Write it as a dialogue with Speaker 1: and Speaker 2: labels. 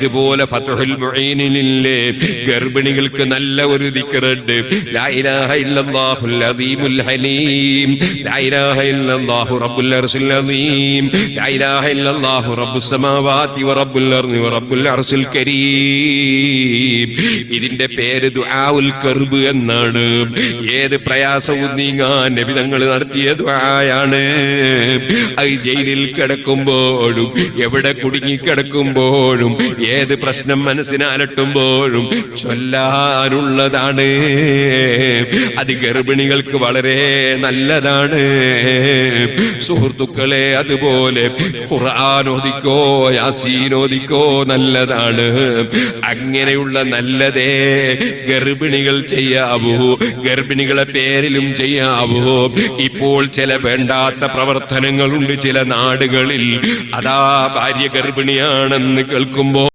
Speaker 1: ഇതുപോലെ ഫത്ഹുൽ മുഈനിനിലെ ഗർഭിണികൾക്ക് നല്ല ഒരു ദിക്റുണ്ട്. ലാ ഇലാഹ ഇല്ലല്ലാഹുൽ അദീമുൽ ഹലീം, ലാ ഇലാഹ ഇല്ലല്ലാഹു റബ്ബുൽ അർശിൽ അദീം, ലാ ഇലാഹ ഇല്ലല്ലാഹു റബ്ബുസ് സമാവാതി വറബ്ബുൽ അർളി വറബ്ബുൽ അർശിൽ കരീം. ഇതിന്റെ പേര് ദുആഉൽ കർബ് എന്നാണ്. ഏത് പ്രയാസവും നീങ്ങാൻ നബി തങ്ങൾ നടത്തിയ ദുആയാണ്. അത് ജയിലിൽ കിടക്കുമ്പോഴും എവിടെ കുടുങ്ങിക്കിടക്കുമ്പോഴും ഏത് പ്രശ്നം മനസ്സിനെ അലട്ടുമ്പോഴും ചൊല്ലാനുള്ളതാണ്. അത് ഗർഭിണികൾക്ക് വളരെ നല്ലതാണ്. സുഹൃത്തുക്കളെ, അതുപോലെ ഖുർആൻ ഓദിക്കോ, യാസീൻ ഓദിക്കോ, നല്ലതാണ്. അങ്ങനെയുള്ള നല്ലതേ ഗർഭിണികൾ ചെയ്യാവൂ, ഗർഭിണികളെ പേരിലും ചെയ്യാവൂ. ഇപ്പോൾ ചില വേണ്ടാത്ത പ്രവർത്തനങ്ങളുണ്ട് ചില നാടുകളിൽ. അതാ ഭാര്യ ഗർഭിണിയാണെന്ന് കേൾക്കുമ്പോൾ